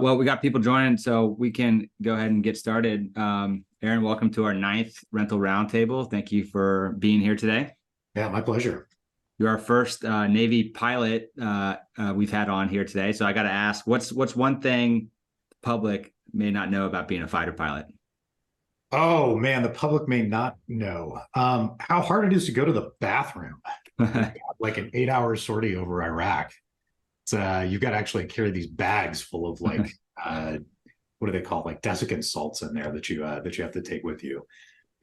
Well, we got people joining, so we can go ahead and get started. Aaron, welcome to our ninth Rental Roundtable. Thank you for being here today. Yeah, my pleasure. You're our first Navy pilot we've had on here today. So I got to ask, what's one thing the public may not know about being a fighter pilot? Oh man, the public may not know how hard it is to go to the bathroom. We've got like an 8-hour sortie over Iraq. You've got to actually carry these bags full of like what do they call, like desiccant salts in there that you have to take with you,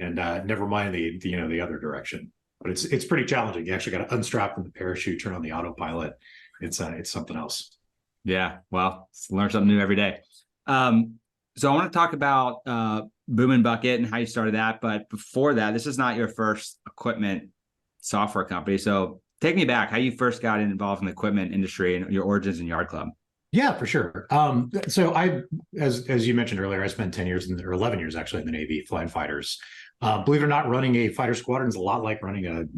and never mind the other direction. But it's pretty challenging. You actually got to unstrap from the parachute, turn on the autopilot. It's something else. Yeah, well, learn something new every day. So I want to talk about Boom and Bucket and how you started that. But before that, this is not your first equipment software company. So take me back, how you first got involved in the equipment industry and your origins in YardClub. Yeah, for sure. So as you mentioned earlier, I spent 10 years or 11 years actually in the Navy flying fighters. Believe it or not, running a fighter squadron is a lot like running an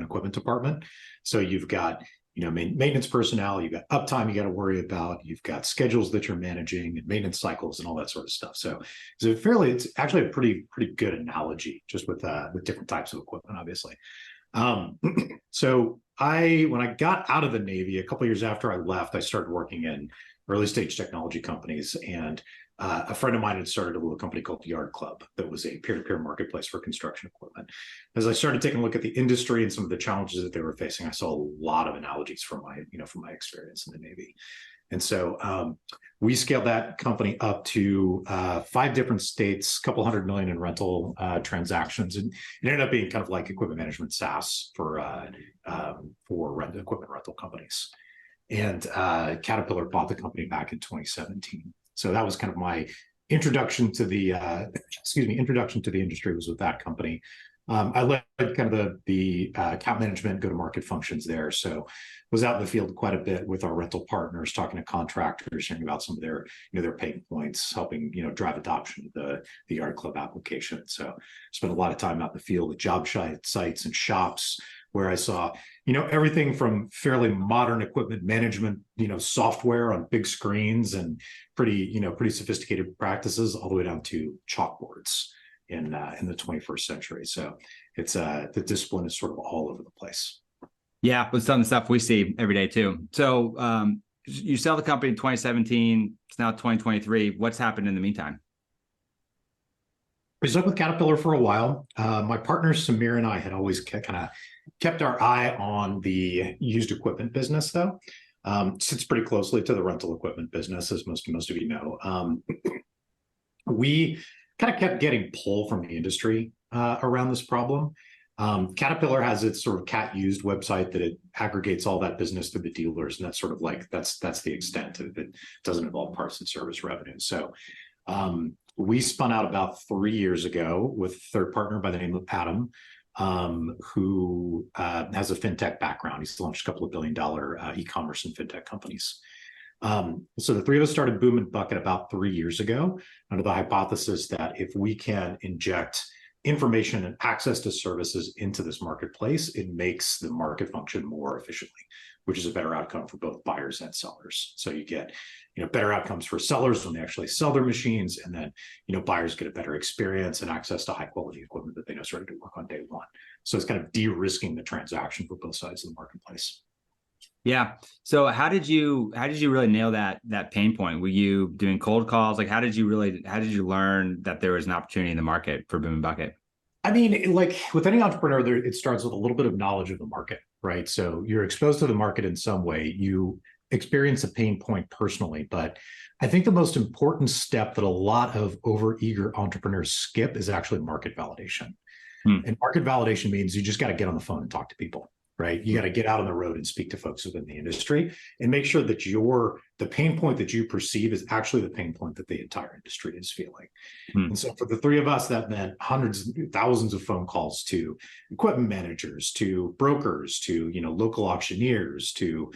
equipment department. So you've got maintenance personnel, you've got uptime you got to worry about, you've got schedules that you're managing and maintenance cycles and all that sort of stuff. So it's actually a pretty good analogy just with different types of equipment, obviously. So when I got out of the Navy, a couple of years after I left, I started working in early stage technology companies, and a friend of mine had started a little company called YardClub that was a peer-to-peer marketplace for construction equipment. As I started taking a look at the industry and some of the challenges that they were facing, I saw a lot of analogies from my experience in the Navy. And so we scaled that company up to 5 different states, a couple $100 million in rental transactions, and it ended up being kind of like equipment management SaaS for equipment rental companies. And Caterpillar bought the company back in 2017. So that was kind of my introduction to the industry, was with that company. I led kind of the account management, go-to-market functions there. So was out in the field quite a bit with our rental partners, talking to contractors, hearing about some of their pain points, helping drive adoption of the YardClub application. So spent a lot of time out in the field with job sites and shops, where I saw everything from fairly modern equipment management software on big screens and pretty sophisticated practices, all the way down to chalkboards in the 21st century. So it's the discipline is sort of all over the place. Yeah, with some of the stuff we see every day too. So you sell the company in 2017. It's now 2023. What's happened in the meantime? We stuck with Caterpillar for a while. My partner Samir and I had always kind of kept our eye on the used equipment business, though. Sits pretty closely to the rental equipment business, as most of you know. We kind of kept getting pull from the industry around this problem. Caterpillar has its sort of cat used website that it aggregates all that business through the dealers, and that's sort of like that's the extent of it. It doesn't involve parts and service revenue. So we spun out about 3 years ago with a third partner by the name of Adam, who has a fintech background. He's launched a couple of billion-dollar e-commerce and fintech companies. So the three of us started Boom and Bucket about 3 years ago, under the hypothesis that if we can inject information and access to services into this marketplace, it makes the market function more efficiently, which is a better outcome for both buyers and sellers. So you get better outcomes for sellers when they actually sell their machines, and then buyers get a better experience and access to high quality equipment that they know started to work on day one. So it's kind of de-risking the transaction for both sides of the marketplace. Yeah. So how did you really nail that pain point? Were you doing cold calls? Like how did you learn that there was an opportunity in the market for Boom and Bucket? I mean, like with any entrepreneur, it starts with a little bit of knowledge of the market, right? So you're exposed to the market in some way. You experience a pain point personally, but I think the most important step that a lot of overeager entrepreneurs skip is actually market validation. And market validation means you just got to get on the phone and talk to people, right? You got to get out on the road and speak to folks within the industry and make sure that the pain point that you perceive is actually the pain point that the entire industry is feeling. And so for the three of us, that meant hundreds, thousands of phone calls to equipment managers, to brokers, to local auctioneers, to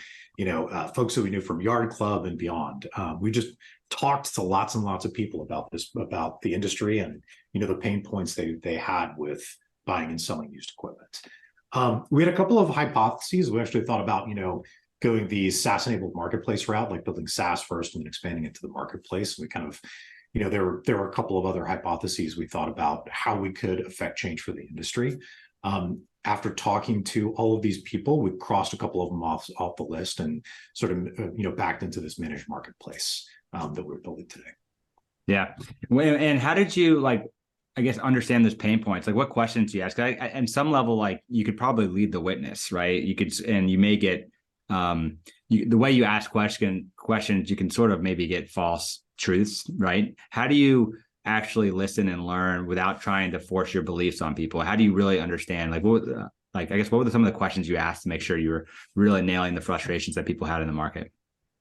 folks that we knew from YardClub and beyond. We just talked to lots and lots of people about the industry and the pain points they had with buying and selling used equipment. We had a couple of hypotheses. We actually thought about, kind going the SaaS-enabled marketplace route, like building SaaS first and then expanding into the marketplace. We kind of, there were a couple of other hypotheses we thought about how we could affect change for the industry. After talking to all of these people, we crossed a couple of them off the list and sort of, backed into this managed marketplace that we're building today. Yeah. And how did you I guess, understand those pain points? Like what questions do you ask? And some level, like you could probably lead the witness, right? You could, and you may get, the way you ask questions, you can sort of maybe get false truths, right? How do you actually listen and learn without trying to force your beliefs on people? How do you really understand? Like, what were some of the questions you asked to make sure you were really nailing the frustrations that people had in the market?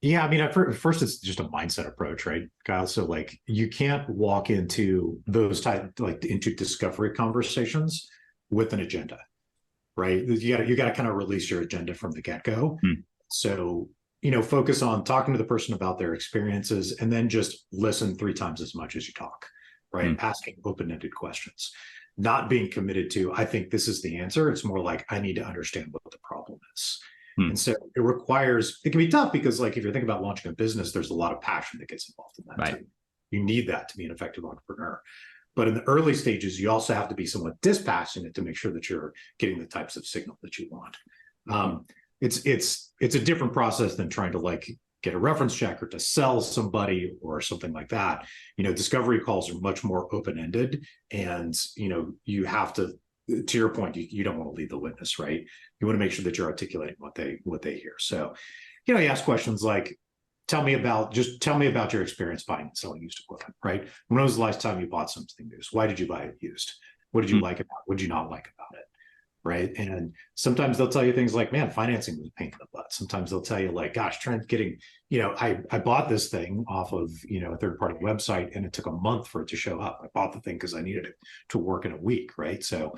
Yeah, I mean, at first it's just a mindset approach, right, Kyle? So like you can't walk into those into discovery conversations with an agenda, right? You got to kind of release your agenda from the get-go. So, focus on talking to the person about their experiences and then just listen 3 times as much as you talk, right? Asking open-ended questions, not being committed to, I think this is the answer. It's more like, I need to understand what the problem is. And so it can be tough because like, if you're thinking about launching a business, there's a lot of passion that gets involved in that. Right. Too. You need that to be an effective entrepreneur. But in the early stages, you also have to be somewhat dispassionate to make sure that you're getting the types of signal that you want. It's a different process than trying to get a reference check or to sell somebody or something like that. Discovery calls are much more open-ended, and you have to your point, you don't want to lead the witness, right? You want to make sure that you're articulating what they hear. So, you ask questions like, tell me about your experience buying and selling used equipment, right? When was the last time you bought something used? Why did you buy it used? What did you like about it? What did you not like about it? Right. And sometimes they'll tell you things like, man, financing was a pain in the butt. Sometimes they'll tell you like, gosh, I bought this thing off of, a third-party website and it took a month for it to show up. I bought the thing because I needed it to work in a week. Right. So,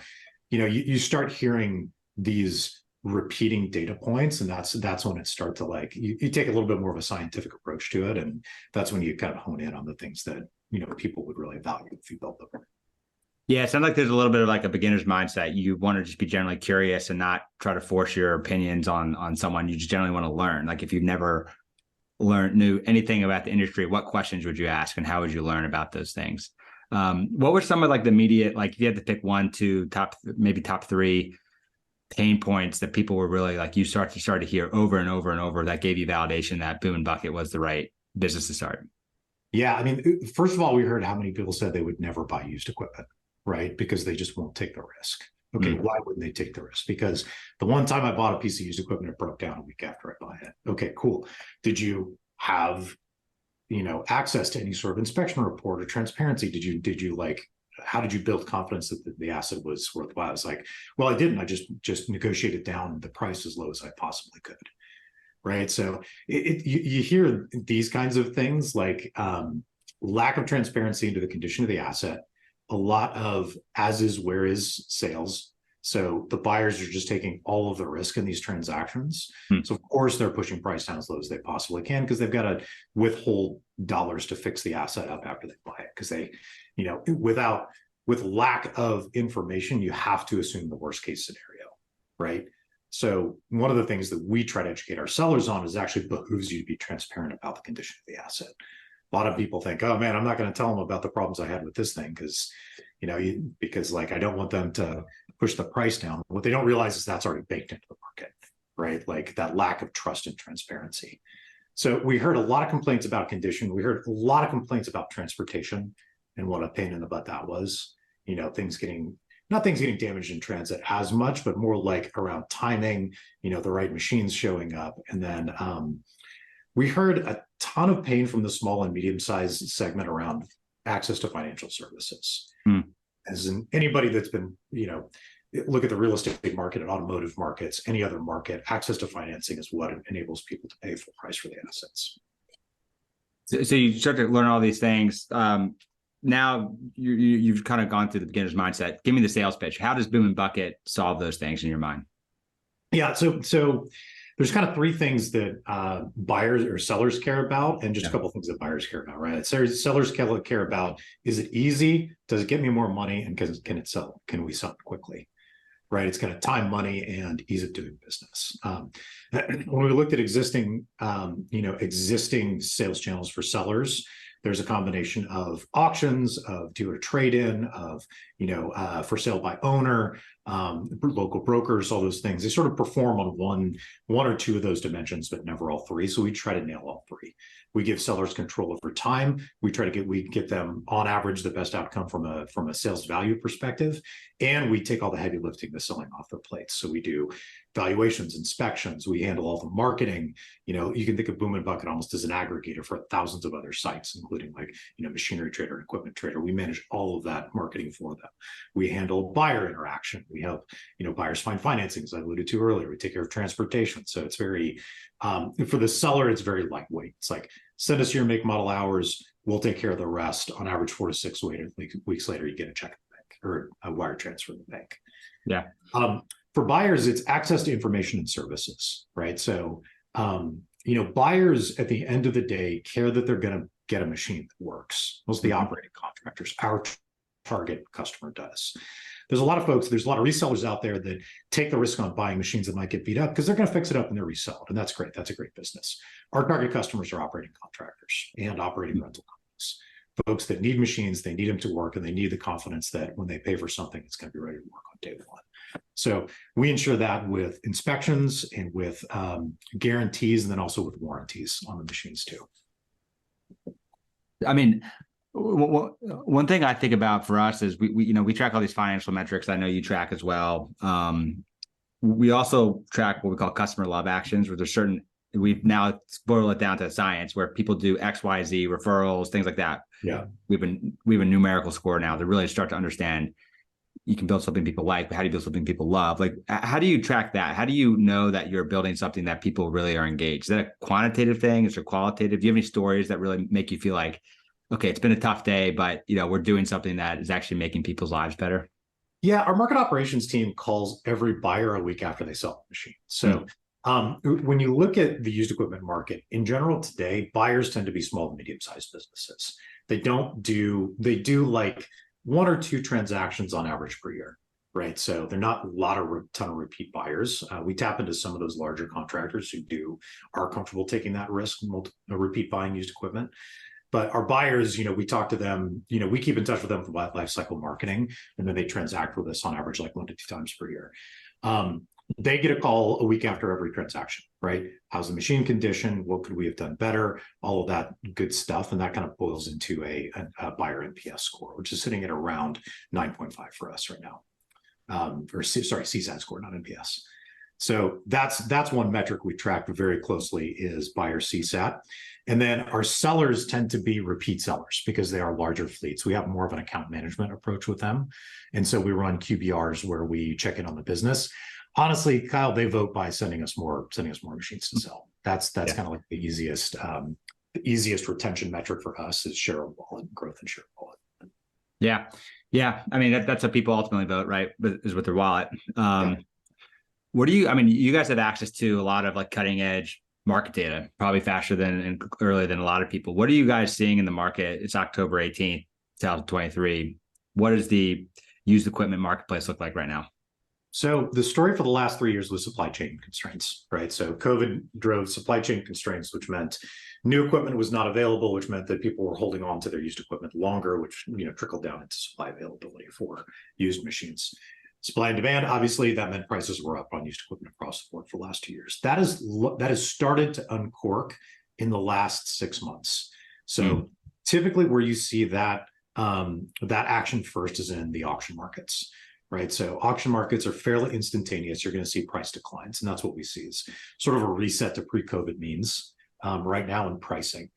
you start hearing these repeating data points, and that's when it starts to you take a little bit more of a scientific approach to it. And that's when you kind of hone in on the things that, people would really value if you build them. Yeah, it sounds like there's a little bit of a beginner's mindset. You want to just be generally curious and not try to force your opinions on someone. You just generally want to learn. Like if you've never knew anything about the industry, what questions would you ask and how would you learn about those things? What were some of the immediate, if you had to pick 1, 2, top 3 pain points that people were really you started to hear over and over and over that gave you validation that Boom and Bucket was the right business to start? Yeah, I mean, first of all, we heard how many people said they would never buy used equipment, right? Because they just won't take the risk. Okay, why wouldn't they take the risk? Because the one time I bought a piece of used equipment, it broke down a week after I bought it. Okay, cool. Did you have, access to any sort of inspection report or transparency? How did you build confidence that the asset was worthwhile? I was like, well, I didn't. I just negotiated down the price as low as I possibly could. Right. So you hear these kinds of things like lack of transparency into the condition of the asset, a lot of as is, where is sales. So the buyers are just taking all of the risk in these transactions. So of course they're pushing price down as low as they possibly can because they've got to withhold dollars to fix the asset up after they buy it. Because they, with lack of information, you have to assume the worst case scenario, right? So one of the things that we try to educate our sellers on is actually behooves you to be transparent about the condition of the asset. A lot of people think, oh man, I'm not going to tell them about the problems I had with this thing because I don't want them to push the price down. What they don't realize is that's already baked into the market, right? Like that lack of trust and transparency. So we heard a lot of complaints about condition. We heard a lot of complaints about transportation and what a pain in the butt that was. Things getting damaged in transit as much, but more around timing, the right machines showing up. And then we heard a ton of pain from the small and medium-sized segment around access to financial services. As in anybody that's been, look at the real estate market and automotive markets, any other market, access to financing is what enables people to pay full price for the assets. So you start to learn all these things. Now you've kind of gone through the beginner's mindset. Give me the sales pitch. How does Boom and Bucket solve those things in your mind? Yeah. So there's kind of 3 things that buyers or sellers care about, and just a couple of things that buyers care about, right? Sellers care about, is it easy? Does it get me more money? And can it sell? Can we sell it quickly? right? It's kind of time, money, and ease of doing business. When we looked at existing sales channels for sellers, there's a combination of auctions, of dealer trade-in, of for sale by owner, local brokers, all those things. They sort of perform on one or two of those dimensions, but never all three. So we try to nail all three. We give sellers control over time. We get them on average the best outcome from a sales value perspective, and we take all the heavy lifting, the selling off their plates. So we do valuations, inspections. We handle all the marketing. You can think of Boom and Bucket almost as an aggregator for thousands of other sites, including Machinery Trader and Equipment Trader. We manage all of that marketing for them. We handle buyer interaction. We help buyers find financing, as I alluded to earlier. We take care of transportation. So it's very for the seller, it's very lightweight. It's like, send us your make, model, hours. We'll take care of the rest. On average, 4 to 6 weeks later, you get a check in the bank or a wire transfer in the bank. Yeah. For buyers, it's access to information and services, right? So, buyers at the end of the day care that they're going to get a machine that works. Most of the operating contractors, our target customer does. There's a lot of resellers out there that take the risk on buying machines that might get beat up because they're going to fix it up and they're resell it. And that's great. That's a great business. Our target customers are operating contractors and operating rental companies. Folks that need machines, they need them to work, and they need the confidence that when they pay for something, it's going to be ready to work on day one. So we ensure that with inspections and with guarantees, and then also with warranties on the machines too. I mean, one thing I think about for us is we track all these financial metrics. I know you track as well. We also track what we call customer love actions, where there's certain, we've now boiled it down to science where people do X, Y, Z referrals, things like that. Yeah. We have a numerical score now to really start to understand you can build something people like, but how do you build something people love? Like, how do you track that? How do you know that you're building something that people really are engaged? Is that a quantitative thing? Is it qualitative? Do you have any stories that really make you feel like, okay, it's been a tough day, but we're doing something that is actually making people's lives better? Yeah, our market operations team calls every buyer a week after they sell the machine. So when you look at the used equipment market in general today, buyers tend to be small to medium-sized businesses. They do like 1 or 2 transactions on average per year, right? So they're not a ton of repeat buyers. We tap into some of those larger contractors who are comfortable taking that risk, repeat buying used equipment. But our buyers, we talk to them, we keep in touch with them for life cycle marketing, and then they transact with us on average like 1 to 2 times per year. They get a call a week after every transaction, right? How's the machine condition? What could we have done better? All of that good stuff. And that kind of boils into a buyer NPS score, which is sitting at around 9.5 for us right now. CSAT score, not NPS. So that's one metric we track very closely is buyer CSAT. And then our sellers tend to be repeat sellers because they are larger fleets. We have more of an account management approach with them. And so we run QBRs where we check in on the business. Honestly, Kyle, they vote by sending us more machines to sell. That's kind of like the easiest retention metric for us is share of wallet, growth and share of wallet. Yeah. I mean, that's what people ultimately vote, right? Is with their wallet. You guys have access to a lot of like cutting edge market data, probably faster than and earlier than a lot of people. What are you guys seeing in the market? It's October 18th, 2023. What does the used equipment marketplace look like right now? So the story for the last 3 years was supply chain constraints, right? So COVID drove supply chain constraints, which meant new equipment was not available, which meant that people were holding on to their used equipment longer, which trickled down into supply availability for used machines. Supply and demand, obviously, that meant prices were up on used equipment across the board for the last 2 years. That has started to uncork in the last 6 months. So typically where you see that action first is in the auction markets. Right. So auction markets are fairly instantaneous. You're going to see price declines. And that's what we see is sort of a reset to pre-COVID means right now in pricing.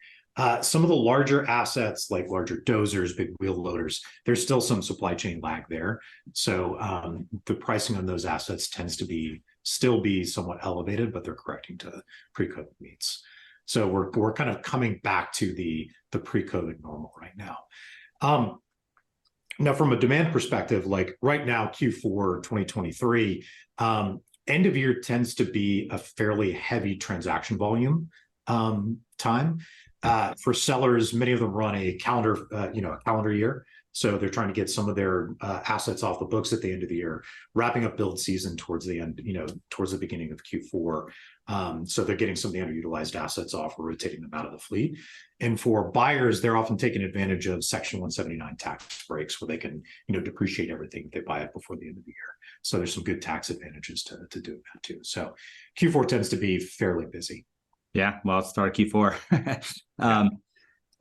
Some of the larger assets like larger dozers, big wheel loaders, there's still some supply chain lag there. So the pricing on those assets tends to still be somewhat elevated, but they're correcting to pre-COVID means. So we're kind of coming back to the pre-COVID normal right now. Now, from a demand perspective, like right now, Q4 2023, end of year tends to be a fairly heavy transaction volume time. For sellers, many of them run a calendar year. So they're trying to get some of their assets off the books at the end of the year, wrapping up build season towards the end, towards the beginning of Q4. So they're getting some of the underutilized assets off, or rotating them out of the fleet. And for buyers, they're often taking advantage of Section 179 tax breaks, where they can, depreciate everything if they buy it before the end of the year. So there's some good tax advantages to doing that too. So Q4 tends to be fairly busy. Yeah, well, let's start Q4.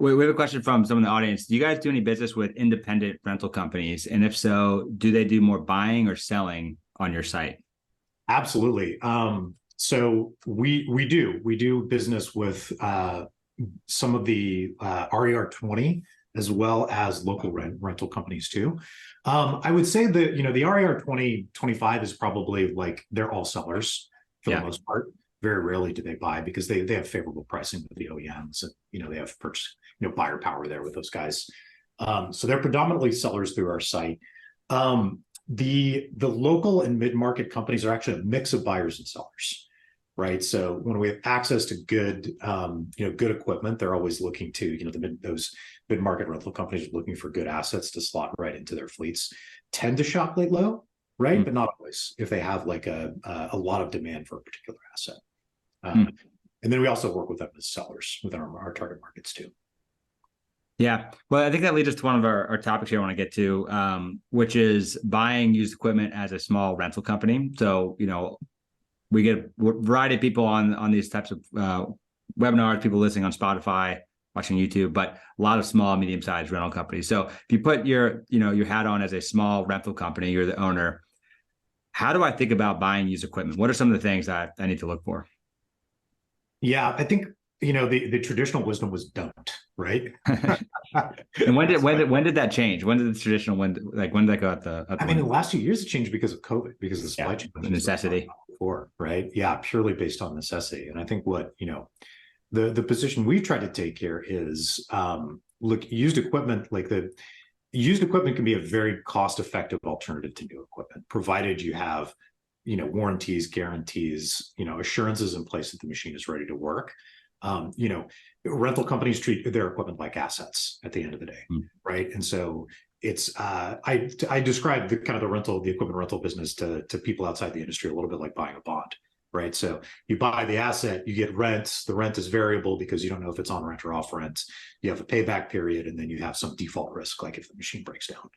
We have a question from someone in the audience. Do you guys do any business with independent rental companies? And if so, do they do more buying or selling on your site? Absolutely. So we do business with some of the RER20 as well as local rental companies too. I would say that the RER20 25 is probably like they're all sellers for the most part. Very rarely do they buy, because they have favorable pricing with the OEMs, and they have purchase buyer power there with those guys. So they're predominantly sellers through our site. The local and mid-market companies are actually a mix of buyers and sellers, right? So when we have access to good good equipment, they're always looking to those mid-market rental companies are looking for good assets to slot right into their fleets. Tend to shop late low, right? But not always, if they have like a lot of demand for a particular asset. And then we also work with them as sellers within our target markets too. Yeah, well, I think that leads us to one of our topics here I want to get to, which is buying used equipment as a small rental company. So, we get a variety of people on these types of webinars, people listening on Spotify, watching YouTube, but a lot of small, medium-sized rental companies. So if you put your hat on as a small rental company, you're the owner. How do I think about buying used equipment? What are some of the things that I need to look for? Yeah, I think the traditional wisdom was don't, right? And when did that change? When did the traditional when did that go out the in the last few years it changed because of COVID, because of the supply chain necessity before, right? Yeah, purely based on necessity. And I think what the position we've tried to take here is look, used equipment can be a very cost-effective alternative to new equipment, provided you have warranties, guarantees, assurances in place that the machine is ready to work. Rental companies treat their equipment like assets at the end of the day, right? And so it's I describe the equipment rental business to people outside the industry a little bit like buying a bond, right? So you buy the asset, you get rent. The rent is variable because you don't know if it's on rent or off rent. You have a payback period, and then you have some default risk, like if the machine breaks down,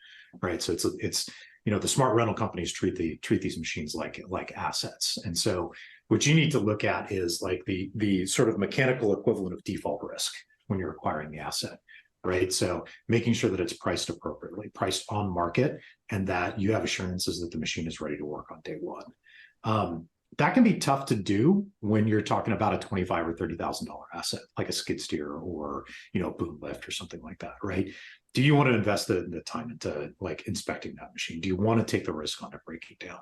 right? So it's the smart rental companies treat these machines like assets. And so what you need to look at is like the sort of mechanical equivalent of default risk when you're acquiring the asset, right? So making sure that it's priced appropriately, priced on market, and that you have assurances that the machine is ready to work on day one. That can be tough to do when you're talking about a $25,000 or $30,000 asset, like a skid steer or boom lift or something like that, right? Do you want to invest the time into like inspecting that machine? Do you want to take the risk on it breaking down?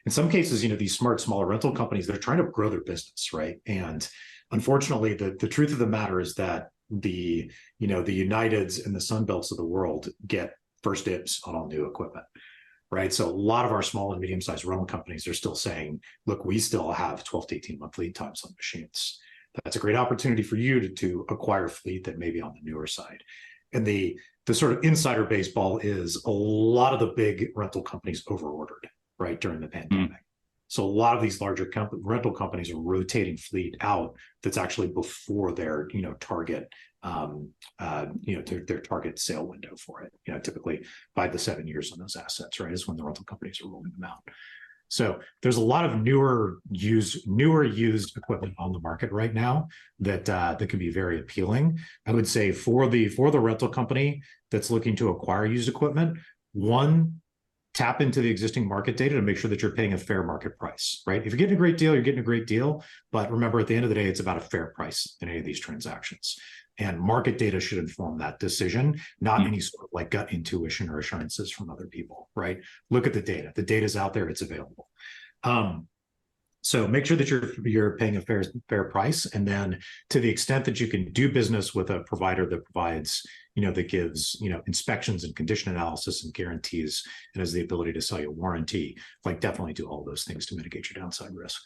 In some cases, these smart, smaller rental companies, they're trying to grow their business, right? And unfortunately, the truth of the matter is that the Uniteds and the Sunbelts of the world get first dibs on all new equipment, right? So a lot of our small and medium-sized rental companies are still saying, look, we still have 12 to 18-month lead times on machines. That's a great opportunity for you to acquire fleet that may be on the newer side. And the sort of insider baseball is a lot of the big rental companies overordered, right, during the pandemic. So a lot of these larger rental companies are rotating fleet out that's actually before their target their target sale window for it. Typically 5 to 7 years on those assets, right, is when the rental companies are rolling them out. So there's a lot of newer used equipment on the market right now that can be very appealing. I would say for the rental company that's looking to acquire used equipment, one, tap into the existing market data to make sure that you're paying a fair market price, right? If you're getting a great deal, you're getting a great deal. But remember, at the end of the day, it's about a fair price in any of these transactions. And market data should inform that decision, not any sort of like gut intuition or assurances from other people, right? Look at the data. The data's out there, it's available. So make sure that you're paying a fair price. And then to the extent that you can do business with a provider that provides, that gives, inspections and condition analysis and guarantees, and has the ability to sell you a warranty, like definitely do all those things to mitigate your downside risk.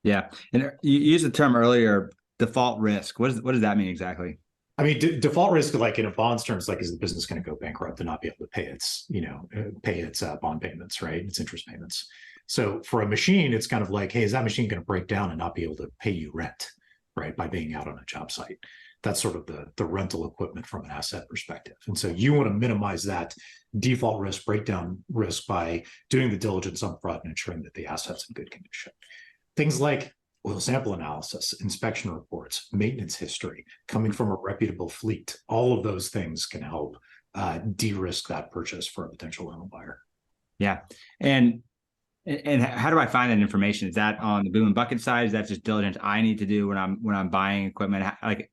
Yeah. And you used the term earlier, default risk. What does that mean exactly? I mean, default risk, like in a bond's terms, like is the business going to go bankrupt and not be able to pay its bond payments, right? Its interest payments. So for a machine, it's kind of like, hey, is that machine going to break down and not be able to pay you rent, right? By being out on a job site. That's sort of the rental equipment from an asset perspective. And so you want to minimize that default risk, breakdown risk by doing the diligence upfront and ensuring that the asset's in good condition. Things like oil sample analysis, inspection reports, maintenance history, coming from a reputable fleet, all of those things can help de-risk that purchase for a potential rental buyer. Yeah. And how do I find that information? Is that on the boom and bucket side? Is that just diligence I need to do when I'm buying equipment? Like,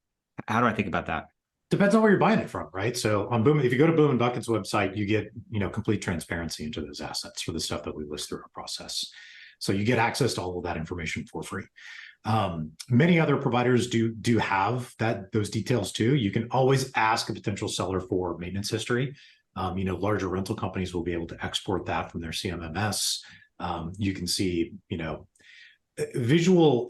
how do I think about that? Depends on where you're buying it from, right? So on Boom, if you go to Boom and Bucket's website, you get complete transparency into those assets for the stuff that we list through our process. So you get access to all of that information for free. Many other providers do have those details too. You can always ask a potential seller for maintenance history. Larger rental companies will be able to export that from their CMMS. You can see, a visual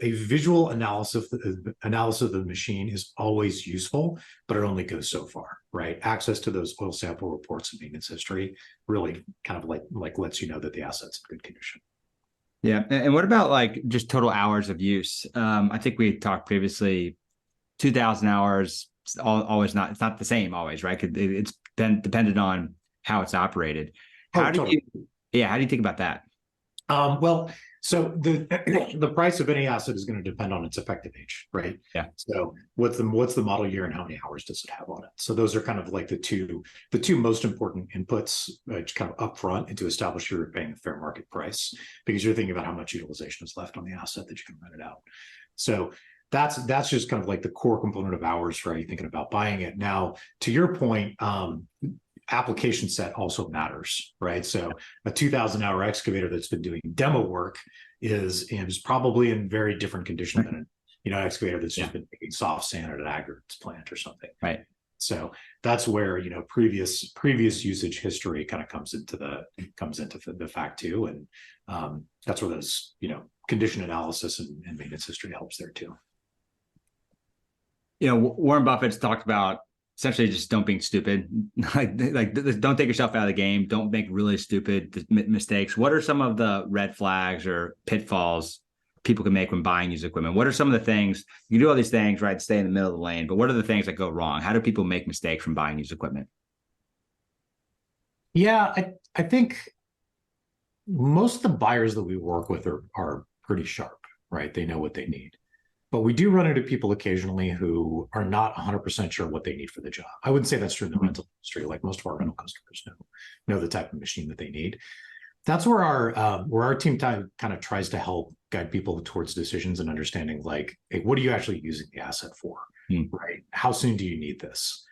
analysis of the machine is always useful, but it only goes so far, right? Access to those oil sample reports and maintenance history really kind of like lets you know that the asset's in good condition. Yeah. And what about like just total hours of use? I think we talked previously, 2,000 hours, it's it's not the same always, right? It's been dependent on how it's operated. How do you think about that? Well, so the price of any asset is going to depend on its effective age, right? Yeah. So what's the model year and how many hours does it have on it? So those are kind of like the two most important inputs, kind of upfront, and to establish you're paying a fair market price, because you're thinking about how much utilization is left on the asset that you can rent it out. So that's just kind of like the core component of hours for how you're thinking about buying it. Now, to your point, application set also matters, right? So a 2,000-hour excavator that's been doing demo work is probably in very different condition than an excavator that's just been making soft sand at an aggregates plant or something. Right. So that's where previous usage history kind of comes into the fact too, and that's where those condition analysis and maintenance history helps there too. Warren Buffett's talked about essentially just don't being stupid. like don't take yourself out of the game. Don't make really stupid mistakes. What are some of the red flags or pitfalls people can make when buying used equipment? What are some of the things you do all these things, right? Stay in the middle of the lane, but what are the things that go wrong? How do people make mistakes from buying used equipment? Yeah, I think most of the buyers that we work with are pretty sharp, right? They know what they need. But we do run into people occasionally who are not 100% sure what they need for the job. I wouldn't say that's true in the rental industry. Like most of our rental customers know the type of machine that they need. That's where our team kind of tries to help guide people towards decisions and understanding, like, hey, what are you actually using the asset for, right? How soon do you need this?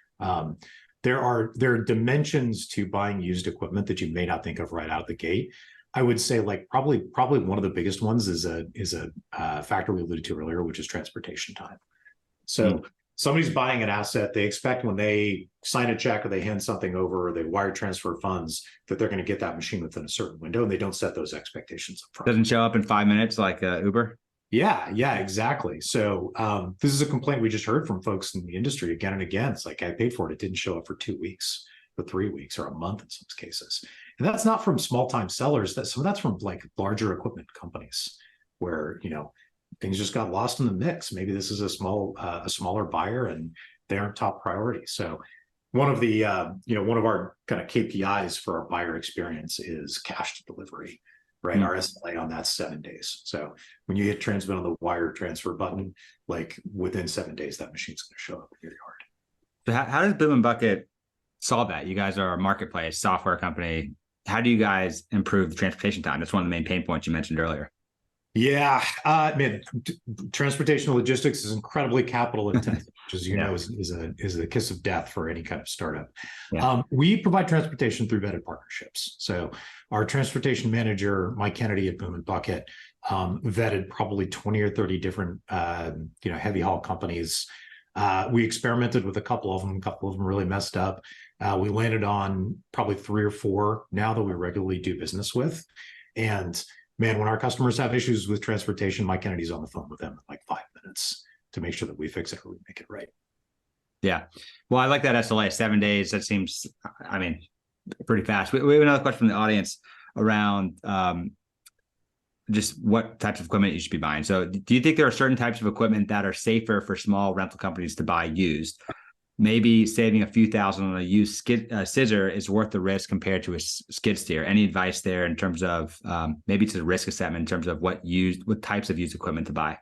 There are dimensions to buying used equipment that you may not think of right out the gate. I would say, like, probably one of the biggest ones is a factor we alluded to earlier, which is transportation time. So somebody's buying an asset, they expect when they sign a check or they hand something over or they wire transfer funds that they're going to get that machine within a certain window, and they don't set those expectations up front. Doesn't show up in 5 minutes like Uber? Yeah, exactly. So this is a complaint we just heard from folks in the industry again and again. It's like, I paid for it. It didn't show up for 2 weeks, for 3 weeks, or a month in some cases. And that's not from small time sellers. That's from like larger equipment companies where, things just got lost in the mix. Maybe this is a smaller buyer and they aren't top priority. So one of our kind of KPIs for our buyer experience is cash to delivery, right? Our SLA on that's 7 days. So when you hit transmit on the wire transfer button, like within 7 days, that machine's going to show up in your yard. So how does Boom and Bucket solve that? You guys are a marketplace software company. How do you guys improve the transportation time? That's one of the main pain points you mentioned earlier. Yeah, man, transportation logistics is incredibly capital intensive, which, as you know, is a kiss of death for any kind of startup. Yeah. We provide transportation through vetted partnerships. So our transportation manager, Mike Kennedy at Boom and Bucket, vetted probably 20 or 30 different heavy haul companies. We experimented with a couple of them really messed up. We landed on probably 3 or 4 now that we regularly do business with. And man, when our customers have issues with transportation, Mike Kennedy's on the phone with them in like 5 minutes to make sure that we fix it or we make it right. Yeah. Well, I like that SLA, 7 days. That seems, I mean, pretty fast. We have another question from the audience around just what types of equipment you should be buying. So do you think there are certain types of equipment that are safer for small rental companies to buy used? Maybe saving a few thousand on a used scissor is worth the risk compared to a skid steer. Any advice there in terms of maybe it's a risk assessment in terms of what types of used equipment to buy?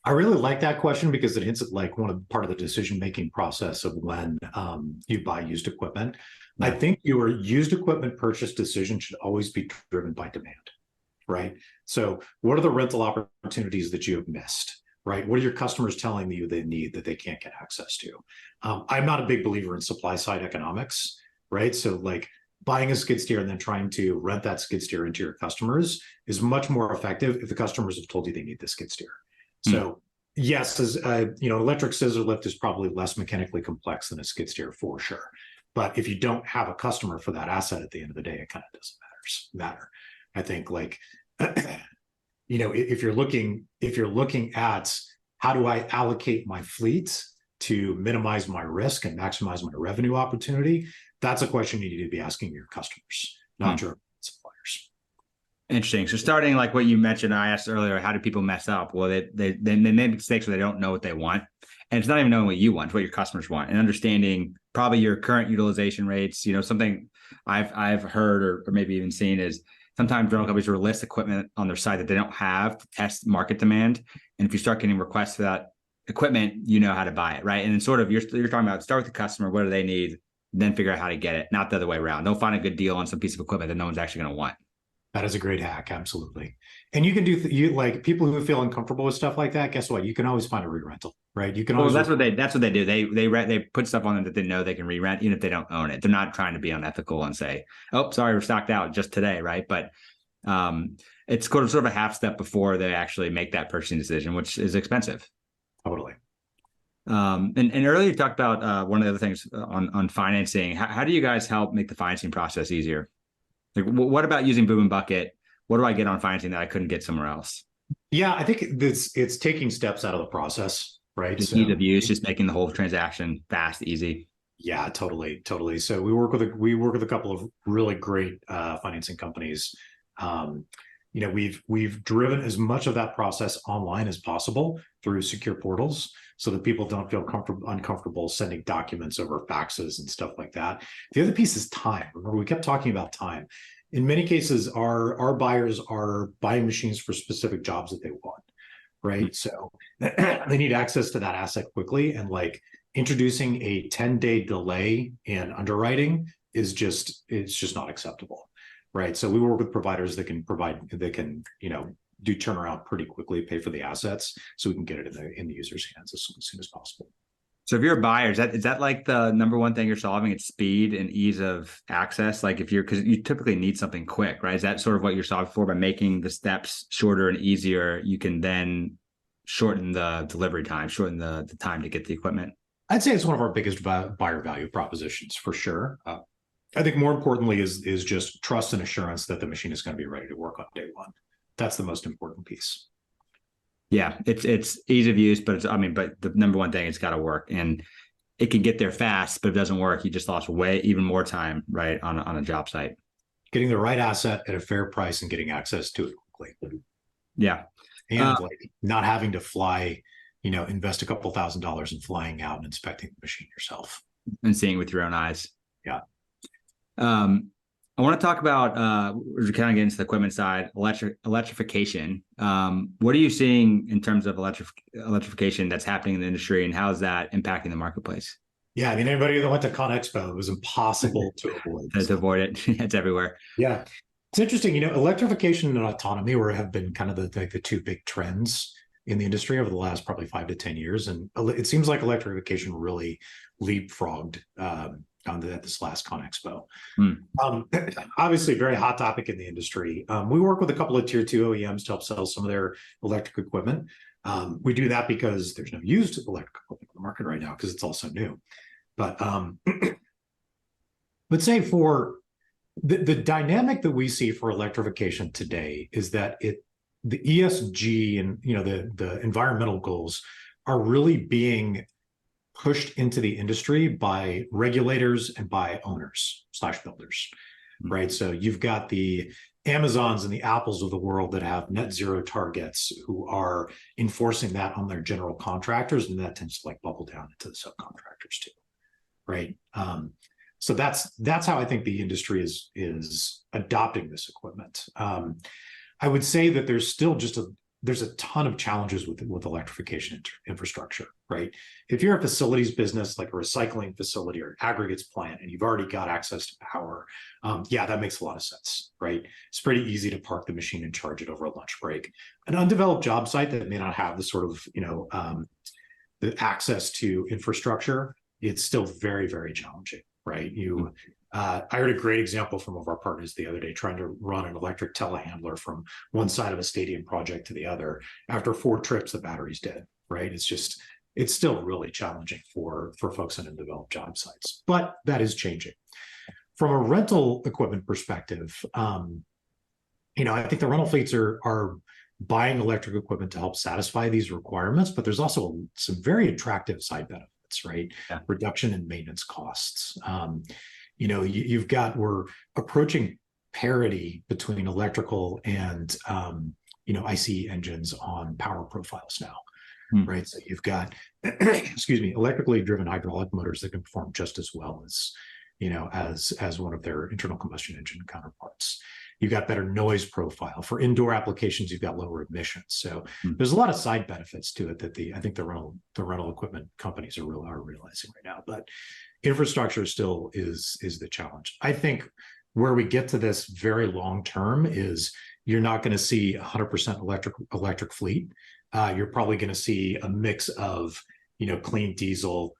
I really like that question because it hints at like part of the decision-making process of when you buy used equipment. Yeah. I think your used equipment purchase decision should always be driven by demand, right? So what are the rental opportunities that you have missed, right? What are your customers telling you they need that they can't get access to? I'm not a big believer in supply side economics, right? So like buying a skid steer and then trying to rent that skid steer into your customers is much more effective if the customers have told you they need the skid steer. So yes, as electric scissor lift is probably less mechanically complex than a skid steer for sure. But if you don't have a customer for that asset at the end of the day, it kind of doesn't matter. I think like, if you're looking at how do I allocate my fleet to minimize my risk and maximize my revenue opportunity, that's a question you need to be asking your customers, not your suppliers. Interesting. So starting like what you mentioned, I asked earlier, how do people mess up? Well, they make mistakes where they don't know what they want. And it's not even knowing what you want, it's what your customers want, and understanding probably your current utilization rates. Something I've heard or maybe even seen is sometimes rental companies will list equipment on their site that they don't have to test market demand. And if you start getting requests for that equipment, you know how to buy it, right? And then sort of you're talking about start with the customer, what do they need, then figure out how to get it, not the other way around. Don't find a good deal on some piece of equipment that no one's actually going to want. That is a great hack, absolutely. And you can do like people who feel uncomfortable with stuff like that. Guess what? You can always find a re-rental, right? You can always. Well, that's what they do. They put stuff on it that they know they can re-rent, even if they don't own it. They're not trying to be unethical and say, "Oh, sorry, we're stocked out just today," right? But it's sort of a half step before they actually make that purchasing decision, which is expensive. Totally. And earlier you talked about one of the other things on financing. How do you guys help make the financing process easier? Like, what about using Boom and Bucket? What do I get on financing that I couldn't get somewhere else? Yeah, I think it's taking steps out of the process, right? Just ease of use, just making the whole transaction fast, easy. Yeah, totally. So we work with a couple of really great financing companies. We've driven as much of that process online as possible through secure portals so that people don't feel uncomfortable sending documents over faxes and stuff like that. The other piece is time. Remember, we kept talking about time. In many cases, our buyers are buying machines for specific jobs that they want, right? Mm-hmm. So they need access to that asset quickly, and like introducing a 10-day delay in underwriting it's just not acceptable. Right. So we work with providers that can do turnaround pretty quickly, pay for the assets, so we can get it in the user's hands as soon as possible. So if you're a buyer, is that like the number one thing you're solving? It's speed and ease of access. Like because you typically need something quick, right? Is that sort of what you're solving for? By making the steps shorter and easier, you can then shorten the delivery time, shorten the time to get the equipment. I'd say it's one of our biggest buyer value propositions for sure. I think more importantly is just trust and assurance that the machine is going to be ready to work on day one. That's the most important piece. Yeah, it's ease of use, but but the number one thing, it's got to work, and it can get there fast. But if it doesn't work, you just lost even more time, right, on a job site. Getting the right asset at a fair price and getting access to it quickly. Yeah, and not having to fly, invest a couple $1,000s in flying out and inspecting the machine yourself and seeing with your own eyes. Yeah. I want to talk about, we're kind of getting into the equipment side, electrification. What are you seeing in terms of electrification that's happening in the industry, and how is that impacting the marketplace? Yeah, anybody that went to ConExpo, it was impossible to avoid. To avoid it. It's everywhere. Yeah. It's interesting, electrification and autonomy have been kind of the two big trends in the industry over the last probably 5 to 10 years. And it seems like electrification really leapfrogged at this last ConExpo. Obviously, very hot topic in the industry. We work with a couple of tier 2 OEMs to help sell some of their electric equipment. We do that because there's no used electric equipment on the market right now because it's also new. But let's say for the dynamic that we see for electrification today is that the ESG and the environmental goals are really being pushed into the industry by regulators and by owners/builders, right? So you've got the Amazons and the Apples of the world that have net zero targets who are enforcing that on their general contractors, and that tends to like bubble down into the subcontractors too, right? So that's how I think the industry is adopting this equipment. I would say that there's still there's a ton of challenges with electrification infrastructure, right? If you're a facilities business, like a recycling facility or an aggregates plant, and you've already got access to power, yeah, that makes a lot of sense, right? It's pretty easy to park the machine and charge it over a lunch break. An undeveloped job site that may not have the sort of, the access to infrastructure, it's still very, very challenging, right? I heard a great example from one of our partners the other day trying to run an electric telehandler from one side of a stadium project to the other. After 4 trips, the battery's dead, right? It's still really challenging for folks on undeveloped job sites, but that is changing. From a rental equipment perspective, I think the rental fleets are buying electric equipment to help satisfy these requirements, but there's also some very attractive side benefits, right? Yeah. Reduction in maintenance costs. We're approaching parity between electrical and, IC engines on power profiles now, right? So you've got, electrically driven hydraulic motors that can perform just as well as, as one of their internal combustion engine counterparts. You've got better noise profile. For indoor applications, you've got lower emissions. So there's a lot of side benefits to it that I think the rental equipment companies are realizing right now. But infrastructure still is the challenge. I think where we get to this very long term is you're not going to see 100% electric fleet. You're probably going to see a mix of clean diesel,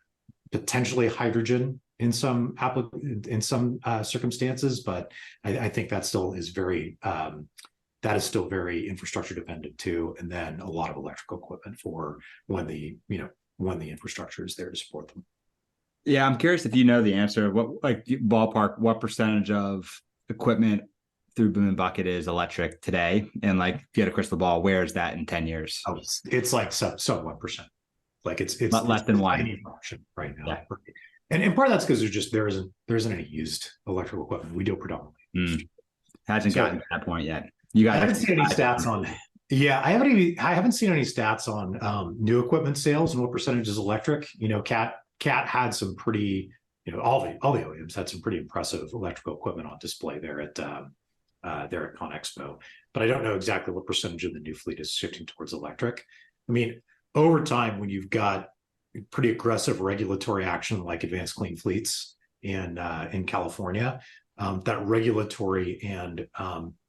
potentially hydrogen in some circumstances, but I think that still is very infrastructure dependent too, and then a lot of electrical equipment for when the infrastructure is there to support them. Yeah, I'm curious if you know the answer. Ballpark, what percentage of equipment through Boom and Bucket is electric today? And if you had a crystal ball, where is that in 10 years? Oh, it's like sub 1%. It's less than 1 right now. Yeah. And part of that's because there isn't any used electrical equipment. We do predominantly. Hasn't gotten to that point yet. You guys I haven't seen any stats on. Yeah, I haven't seen any stats on new equipment sales and what percentage is electric. Cat had some pretty, all the OEMs had some pretty impressive electrical equipment on display there at ConExpo, but I don't know exactly what percentage of the new fleet is shifting towards electric. I mean, over time, when you've got pretty aggressive regulatory action like advanced clean fleets in California, that regulatory and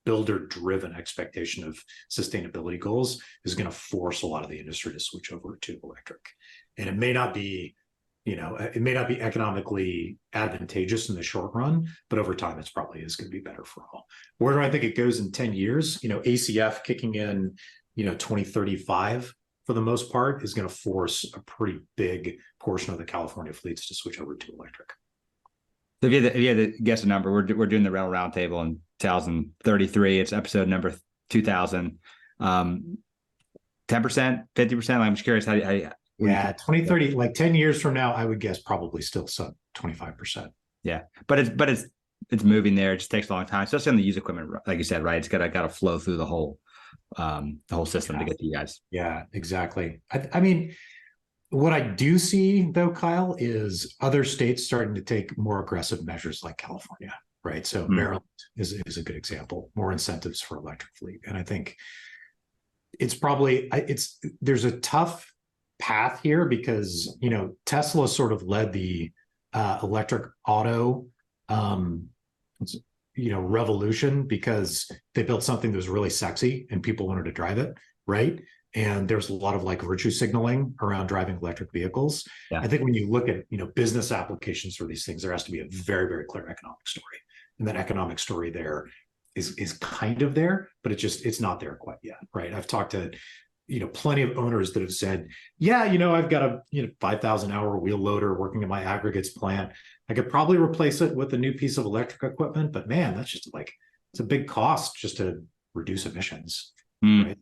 builder-driven expectation of sustainability goals is going to force a lot of the industry to switch over to electric, and it may not be economically advantageous in the short run, but over time, it's probably is going to be better for all. Where do I think it goes in 10 years? ACF kicking in, 2035 for the most part is going to force a pretty big portion of the California fleets to switch over to electric. So if you had to guess a number, we're doing the Rental Roundtable in 2033. It's episode number 2000. 10%, 50%. I'm just curious how 2030, 10 years from now, I would guess probably still sub 25%. Yeah, but it's moving there. It just takes a long time, especially on the used equipment, like you said, right? It's got to flow through the whole system to get to you guys. Yeah, exactly. I mean, what I do see though, Kyle, is other states starting to take more aggressive measures like California, right? So Maryland is a good example, more incentives for electric fleet. And I think there's a tough path here because, Tesla sort of led the electric auto, revolution because they built something that was really sexy and people wanted to drive it, right? And there's a lot of virtue signaling around driving electric vehicles. Yeah. I think when you look at, business applications for these things, there has to be a very, very clear economic story. And that economic story there is kind of there, but it's not there quite yet, right? I've talked to, plenty of owners that have said, yeah, I've got a 5,000 hour wheel loader working in my aggregates plant. I could probably replace it with a new piece of electric equipment, but man, that's just it's a big cost just to reduce emissions, right?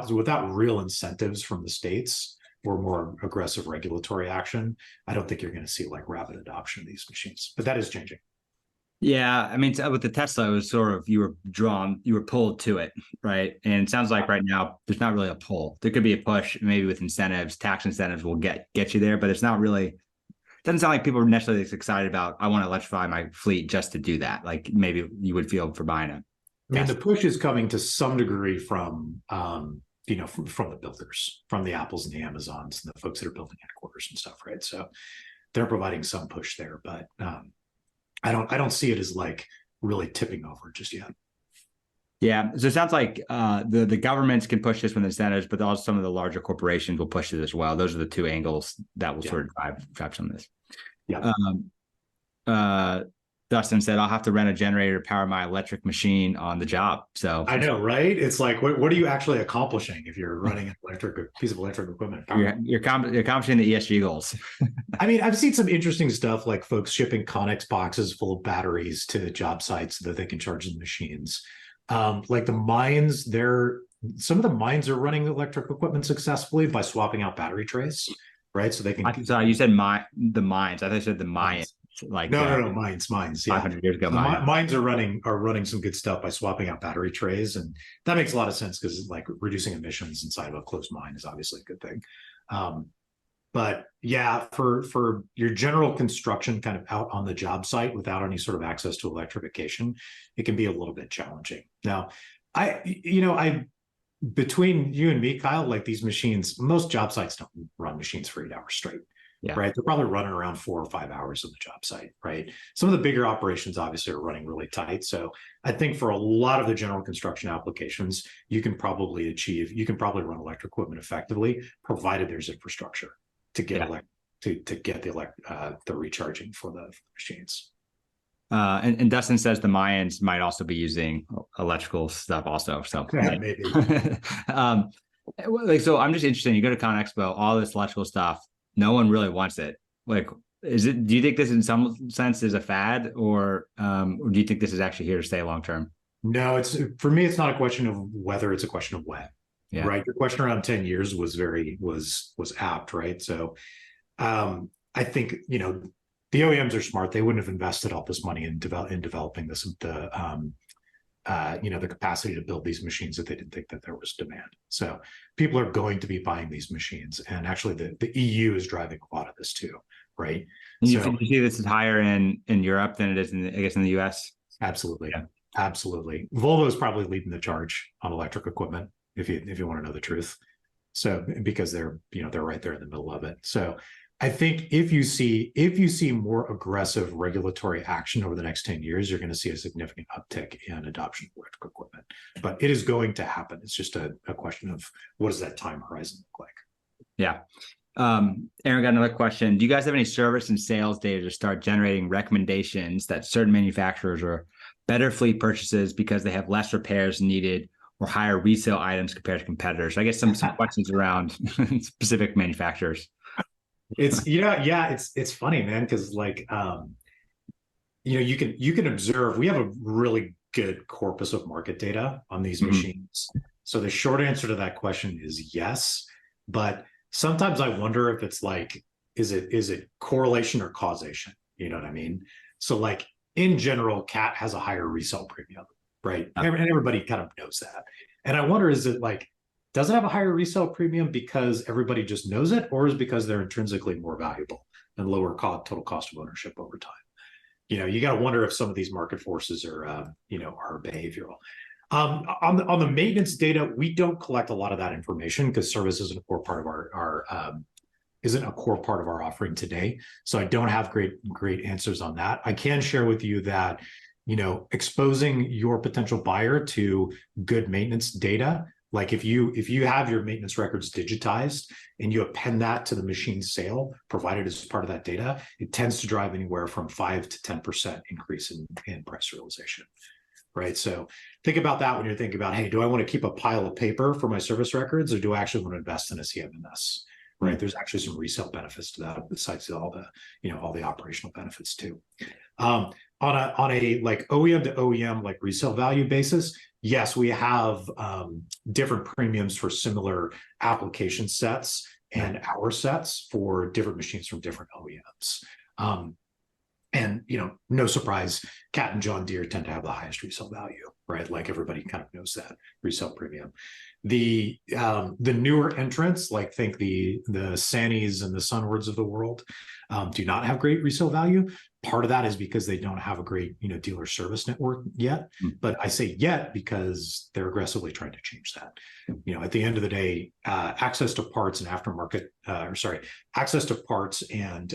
Without real incentives from the states or more aggressive regulatory action, I don't think you're going to see like rapid adoption of these machines. But that is changing. Yeah, I mean, with the Tesla, it was sort of you were pulled to it, right? And it sounds like right now there's not really a pull. There could be a push, maybe with incentives, tax incentives will get you there, but it's not really. It doesn't sound like people are necessarily excited about. I want to electrify my fleet just to do that. Like maybe you would feel for buying a. I mean, the push is coming to some degree from from the builders, from the Apples and the Amazons and the folks that are building headquarters and stuff, right? So they're providing some push there, but I don't see it as like really tipping over just yet. Yeah, so it sounds like the governments can push this with incentives, but also some of the larger corporations will push it as well. Those are the two angles that will sort of drive some of this. Yeah. Dustin said, "I'll have to rent a generator to power my electric machine on the job." So I know, right? It's like, what are you actually accomplishing if you're running an piece of electric equipment? You're accomplishing the ESG goals. I mean, I've seen some interesting stuff, like folks shipping Connex boxes full of batteries to job sites so that they can charge the machines. Like the mines, some of the mines are running electric equipment successfully by swapping out battery trays, right? So they can. So you said the mines. I thought you said the Mayans. Like no, mines. Yeah, 500 years ago, so mines are running some good stuff by swapping out battery trays, and that makes a lot of sense because like reducing emissions inside of a closed mine is obviously a good thing. But yeah, for your general construction kind of out on the job site without any sort of access to electrification, it can be a little bit challenging. Now, between you and me, Kyle, like these machines, most job sites don't run machines for 8 hours straight. Yeah. Right. They're probably running around 4 or 5 hours on the job site. Right. Some of the bigger operations obviously are running really tight. So I think for a lot of the general construction applications, you can probably run electric equipment effectively, provided there's infrastructure to get the recharging for the machines. And Dustin says the Mayans might also be using electrical stuff also. So yeah, maybe. So I'm just interested. You go to ConExpo, all this electrical stuff. No one really wants it. Like, do you think this in some sense is a fad, or do you think this is actually here to stay long term? No, for me, it's not a question of whether, it's a question of when. Yeah. Right. Your question around 10 years was apt, right? So I think, the OEMs are smart. They wouldn't have invested all this money in developing this, the capacity to build these machines if they didn't think that there was demand. So people are going to be buying these machines. And actually the EU is driving a lot of this too, right? You see this is higher in Europe than it is in the US? Absolutely. Yeah. Absolutely. Volvo is probably leading the charge on electric equipment, if you want to know the truth. So because they're right there in the middle of it. So I think if you see more aggressive regulatory action over the next 10 years, you're going to see a significant uptick in adoption of electric equipment. But it is going to happen. It's just a question of what does that time horizon look like? Yeah. Aaron got another question. Do you guys have any service and sales data to start generating recommendations that certain manufacturers are better fleet purchases because they have less repairs needed or higher resale items compared to competitors? I guess some questions around specific manufacturers. It's it's funny, man, because like you can observe, we have a really good corpus of market data on these machines. So the short answer to that question is yes, but sometimes I wonder if it's like, is it correlation or causation? You know what I mean? So like in general, CAT has a higher resale premium, right? And everybody kind of knows that. And I wonder, is it like, does it have a higher resale premium because everybody just knows it, or is it because they're intrinsically more valuable and lower total cost of ownership over time? You got to wonder if some of these market forces are behavioral. On the maintenance data, we don't collect a lot of that information because service isn't a core part of our offering today. So I don't have great answers on that. I can share with you that exposing your potential buyer to good maintenance data. Like if you have your maintenance records digitized and you append that to the machine sale provided as part of that data, it tends to drive anywhere from 5 to 10% increase in price realization, right? So think about that when you're thinking about, hey, do I want to keep a pile of paper for my service records, or do I actually want to invest in a CMMS? Right? There's actually some resale benefits to that besides all the operational benefits too. On a like OEM to OEM like resale value basis, yes, we have different premiums for similar application sets and hour sets for different machines from different OEMs. And, no surprise, Cat and John Deere tend to have the highest resale value, right? Like everybody kind of knows that resale premium. The newer entrants, like think the Sannys and the Sunwards of the world, do not have great resale value. Part of that is because they don't have a great, dealer service network yet. But I say yet because they're aggressively trying to change that. At the end of the day, access to parts and aftermarket, access to parts and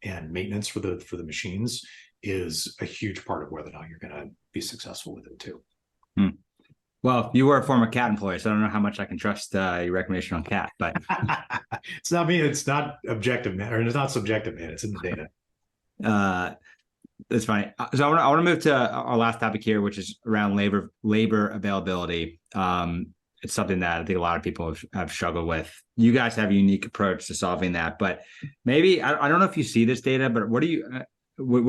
maintenance for the machines is a huge part of whether or not you're going to be successful with it too. Well, you were a former Cat employee, so I don't know how much I can trust your recommendation on Cat, but it's not me. It's not objective, man, or it's not subjective, man. It's in the data. That's funny. So I want to move to our last topic here, which is around labor availability. It's something that I think a lot of people have struggled with. You guys have a unique approach to solving that, but maybe I don't know if you see this data, but what are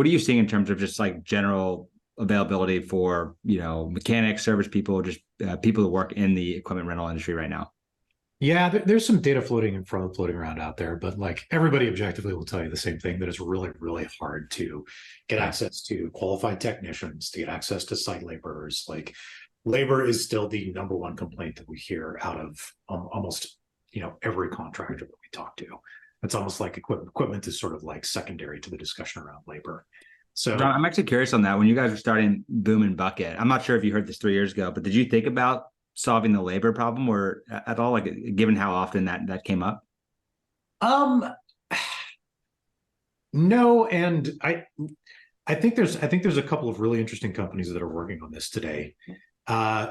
you seeing in terms of just like general availability for mechanics, service people, just people who work in the equipment rental industry right now? Yeah, there's some data floating around out there, but like everybody objectively will tell you the same thing, that it's really, really hard to get access to qualified technicians, to get access to site laborers. Like labor is still the number one complaint that we hear out of almost every contractor that we talk to. It's almost like equipment is sort of like secondary to the discussion around labor. So John, I'm actually curious on that. When you guys were starting Boom and Bucket, I'm not sure if you heard this 3 years ago, but did you think about solving the labor problem or at all, like given how often that came up? No, and I think there's a couple of really interesting companies that are working on this today.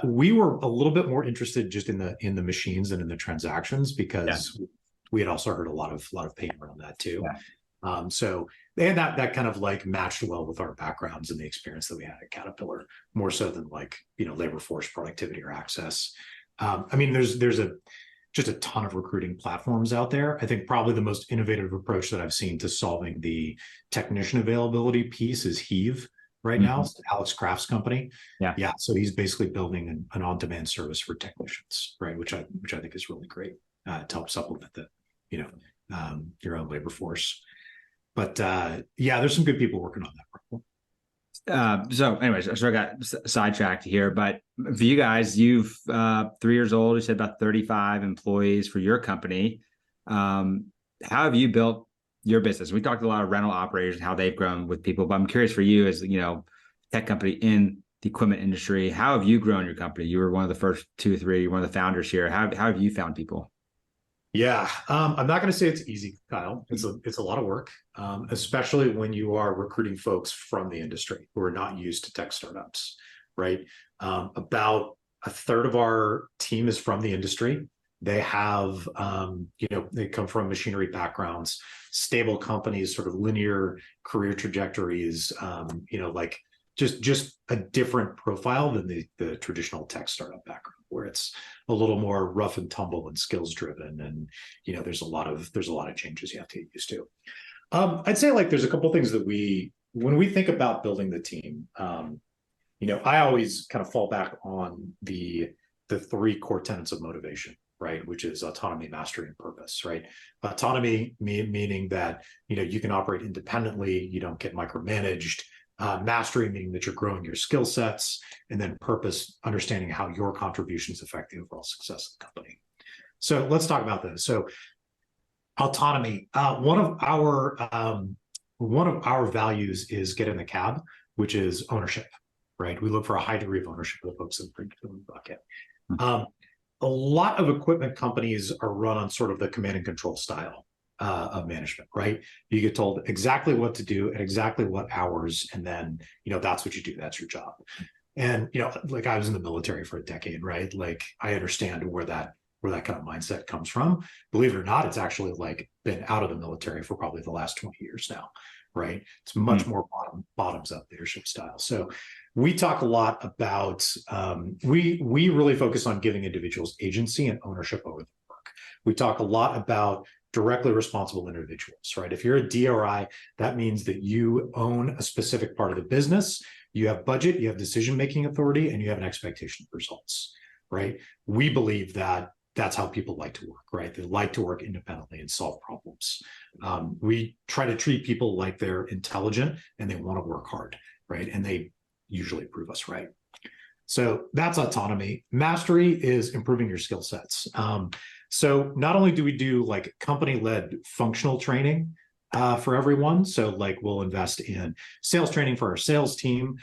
We were a little bit more interested just in the machines and in the transactions because we had also heard a lot of pain around that too. So and that kind of like matched well with our backgrounds and the experience that we had at Caterpillar, more so than like labor force productivity or access. I mean, there's just a ton of recruiting platforms out there. I think probably the most innovative approach that I've seen to solving the technician availability piece is Heave right now. It's Alex Kraft's company. Yeah. So he's basically building an on-demand service for technicians, right? Which I think is really great to help supplement the your own labor force. But there's some good people working on that. So anyways, so I got sidetracked here, but for you guys, you've 3 years old, you said about 35 employees for your company. How have you built your business? We talked a lot of rental operators and how they've grown with people, but I'm curious for you as tech company in the equipment industry, how have you grown your company? You were one of the first 2 or 3, you're one of the founders here. How have you found people? Yeah, I'm not going to say it's easy, Kyle. It's a lot of work, especially when you are recruiting folks from the industry who are not used to tech startups, right? About a third of our team is from the industry. They have, they come from machinery backgrounds, stable companies, sort of linear career trajectories, like just a different profile than the traditional tech startup background, where it's a little more rough and tumble and skills driven, and there's a lot of changes you have to get used to. I'd say like there's a couple of things that when we think about building the team, I always kind of fall back on the 3 core tenets of motivation, right? Which is autonomy, mastery, and purpose, right? Autonomy meaning that you can operate independently, you don't get micromanaged. Mastery meaning that you're growing your skill sets, and then purpose, understanding how your contributions affect the overall success of the company. So let's talk about this. So autonomy. One of our values is get in the cab, which is ownership, right? We look for a high degree of ownership of the folks that bring to the bucket. A lot of equipment companies are run on sort of the command and control style of management, right? You get told exactly what to do at exactly what hours, and then that's what you do. That's your job. And like I was in the military for a decade, right? Like I understand where that kind of mindset comes from. Believe it or not, it's actually like been out of the military for probably the last 20 years now, right? It's much more bottoms up leadership style. So we talk a lot about we really focus on giving individuals agency and ownership over the work. We talk a lot about directly responsible individuals, right? If you're a DRI, that means that you own a specific part of the business, you have budget, you have decision-making authority, and you have an expectation of results, right? We believe that that's how people like to work, right? They like to work independently and solve problems. We try to treat people like they're intelligent and they want to work hard, right? And they usually prove us right. So that's autonomy. Mastery is improving your skill sets. So not only do we do like company-led functional training for everyone, so like we'll invest in sales training for our sales team.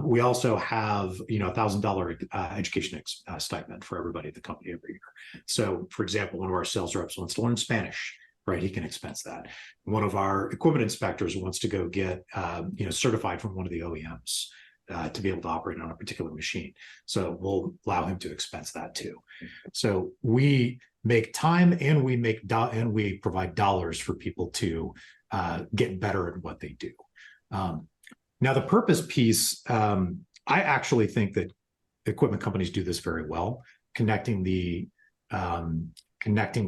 We also have $1,000 education stipend for everybody at the company every year. So for example, one of our sales reps wants to learn Spanish, right? He can expense that. One of our equipment inspectors wants to go get certified from one of the OEMs. To be able to operate on a particular machine. So we'll allow him to expense that too. So we make time and we provide dollars for people to get better at what they do. Now the purpose piece, I actually think that equipment companies do this very well, connecting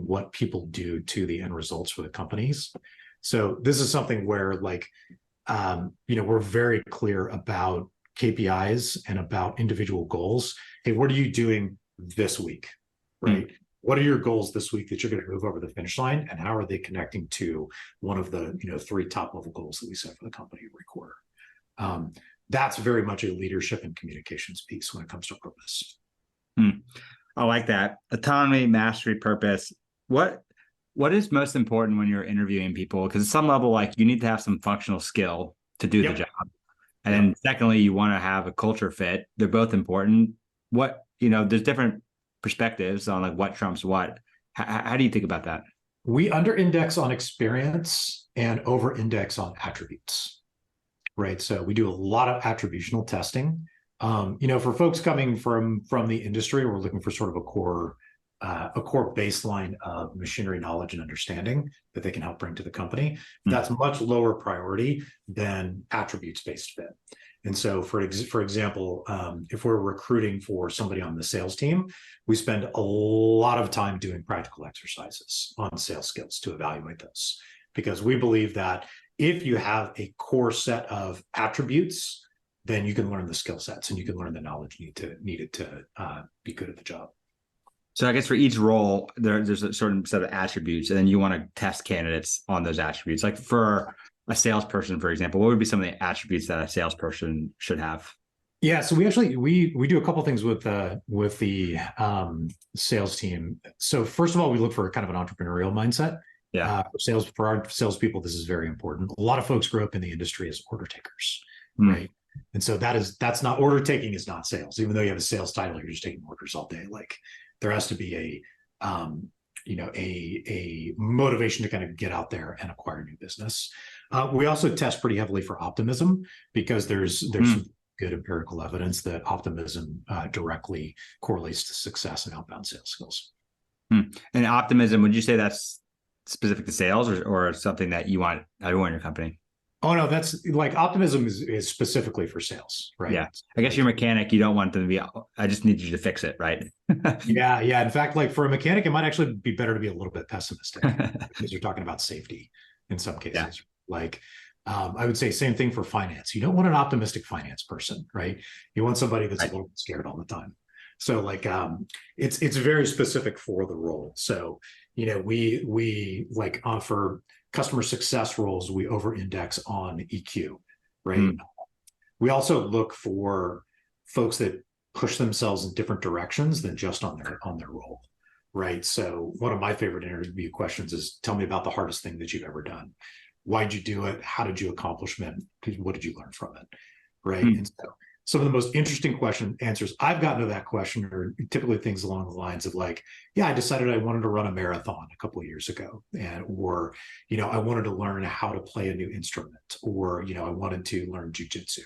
what people do to the end results for the companies. So this is something where we're very clear about KPIs and about individual goals. Hey, what are you doing this week, right? Mm-hmm. What are your goals this week that you're going to move over the finish line, and how are they connecting to one of the 3 top level goals that we set for the company every quarter? That's very much a leadership and communications piece when it comes to purpose. I like that. Autonomy, mastery, purpose. What is most important when you're interviewing people? Because at some level, like, you need to have some functional skill to do the job. And then secondly, you want to have a culture fit. They're both important. There's different perspectives on like what trumps what. How do you think about that? We under-index on experience and over-index on attributes, right? So we do a lot of attributional testing. For folks coming from the industry, we're looking for sort of a core baseline of machinery knowledge and understanding that they can help bring to the company. That's much lower priority than attributes-based fit. And so, for example, if we're recruiting for somebody on the sales team, we spend a lot of time doing practical exercises on sales skills to evaluate those, because we believe that if you have a core set of attributes, then you can learn the skill sets and you can learn the knowledge needed to be good at the job. So I guess for each role, there's a certain set of attributes, and then you want to test candidates on those attributes. Like for a salesperson, for example, what would be some of the attributes that a salesperson should have? Yeah, so we do a couple things with the sales team. So first of all, we look for kind of an entrepreneurial mindset. Yeah. For our salespeople, this is very important. A lot of folks grow up in the industry as order takers, right? And so that's not, order taking is not sales. Even though you have a sales title, you're just taking orders all day. Like, there has to be a motivation to kind of get out there and acquire new business. We also test pretty heavily for optimism, because there's some good empirical evidence that optimism directly correlates to success in outbound sales skills. And optimism, would you say that's specific to sales or something that you want everyone in your company? Oh, no, that's like, optimism is specifically for sales, right? Yeah. I guess your mechanic, you don't want them to be, I just need you to fix it, right? Yeah. In fact, like for a mechanic, it might actually be better to be a little bit pessimistic because you're talking about safety in some cases. Yeah. Like, I would say same thing for finance. You don't want an optimistic finance person, right? You want somebody that's a little bit scared all the time. So like, it's very specific for the role. So, we like offer customer success roles, we over-index on EQ, right? We also look for folks that push themselves in different directions than just on their role, right? So one of my favorite interview questions is, tell me about the hardest thing that you've ever done. Why'd you do it? How did you accomplish it? What did you learn from it, right? And so some of the most interesting answers I've gotten to that question are typically things along the lines of like, yeah, I decided I wanted to run a marathon a couple of years ago, or I wanted to learn how to play a new instrument, or I wanted to learn jujitsu,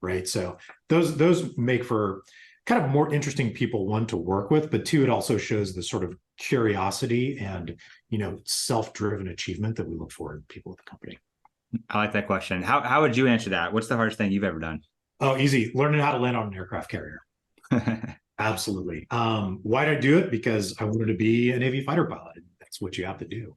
right? So those make for kind of more interesting people, one, to work with, but two, it also shows the sort of curiosity and self-driven achievement that we look for in people at the company. I like that question. How would you answer that? What's the hardest thing you've ever done? Oh, easy. Learning how to land on an aircraft carrier. Absolutely. Why did I do it? Because I wanted to be a Navy fighter pilot. That's what you have to do.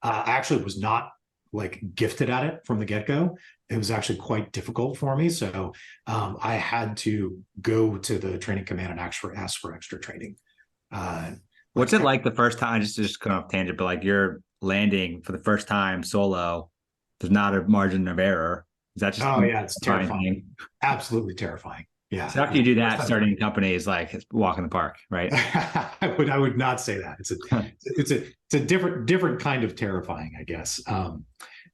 I actually was not like gifted at it from the get-go. It was actually quite difficult for me. So I had to go to the training command and ask for extra training. What's it like the first time? Just kind of tangent, but like you're landing for the first time solo. There's not a margin of error. Is that just Oh yeah, it's a fine terrifying. thing? Absolutely terrifying. Yeah, So after yeah. you do First that, time. starting a company is like a walk in the park, right? I would not say that. It's a different kind of terrifying, I guess.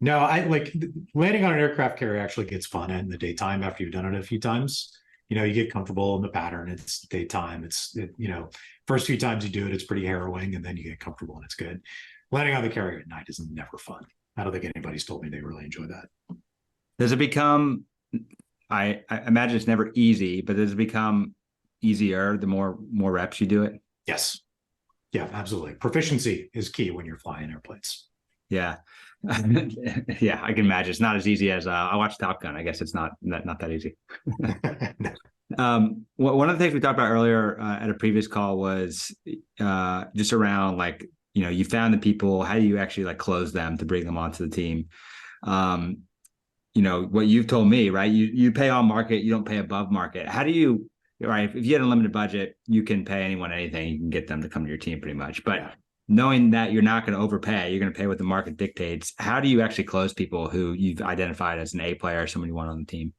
No, I like landing on an aircraft carrier actually gets fun in the daytime after you've done it a few times. You get comfortable in the pattern. It's daytime. First few times you do it, it's pretty harrowing, and then you get comfortable and it's good. Landing on the carrier at night is never fun. I don't think anybody's told me they really enjoy that. Does it become, I imagine it's never easy, but does it become easier the more reps you do it? Yes. Yeah, absolutely. Proficiency is key when you're flying airplanes. Yeah. Yeah, I can imagine. It's not as easy as I watched Top Gun. I guess it's not that easy. One of the things we talked about earlier at a previous call was just around like, you found the people, how do you actually like close them to bring them onto the team? What you've told me, right? You pay on market, you don't pay above market. How do you, right? If you had a limited budget, you can pay anyone anything. You can get them to come to your team pretty much. But knowing that you're not going to overpay, you're going to pay what the market dictates. How do you actually close people who you've identified as an A player, someone you want on the team?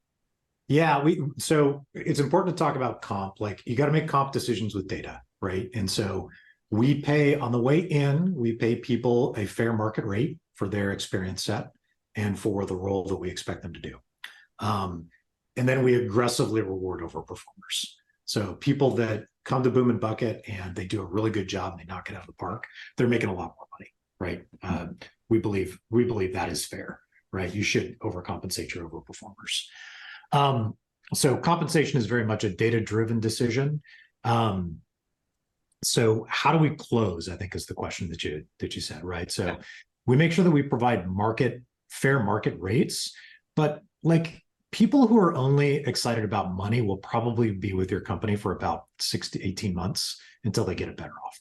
Yeah, so it's important to talk about comp. Like you got to make comp decisions with data, right? And so we pay on the way in, we pay people a fair market rate for their experience set and for the role that we expect them to do. And then we aggressively reward overperformers. So people that come to Boom and Bucket and they do a really good job and they knock it out of the park, they're making a lot more money, right? We believe that is fair, right? You should overcompensate your overperformers. So compensation is very much a data-driven decision. So how do we close, I think is the question that you said, right? So we make sure that we provide fair market rates, but like people who are only excited about money will probably be with your company for about 6 to 18 months until they get a better offer,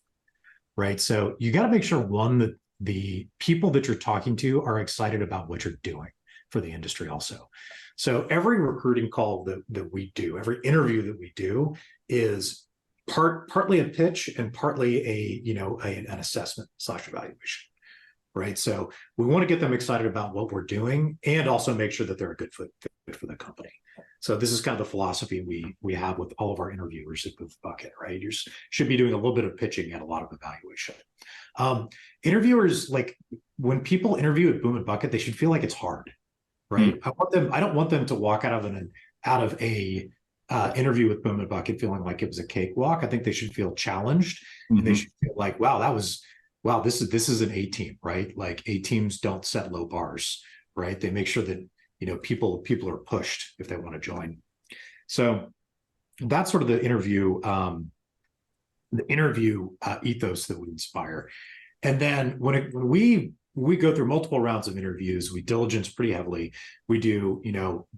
right? So you got to make sure, one, that the people that you're talking to are excited about what you're doing for the industry also. So every recruiting call that we do, every interview that we do is partly a pitch and partly an assessment / evaluation, right? So we want to get them excited about what we're doing and also make sure that they're a good fit for the company. So this is kind of the philosophy we have with all of our interviewers at Boom Bucket, right? You should be doing a little bit of pitching and a lot of evaluation. Interviewers, like when people interview at Boom and Bucket, they should feel like it's hard, right? I don't want them to walk out of a interview with Boom and Bucket feeling like it was a cakewalk. I think they should feel challenged, and they should feel like, wow, this is an A team, right? Like A teams don't set low bars, right? They make sure that people are pushed if they want to join. So that's sort of the interview ethos that we inspire. And then when we go through multiple rounds of interviews, we diligence pretty heavily. We do,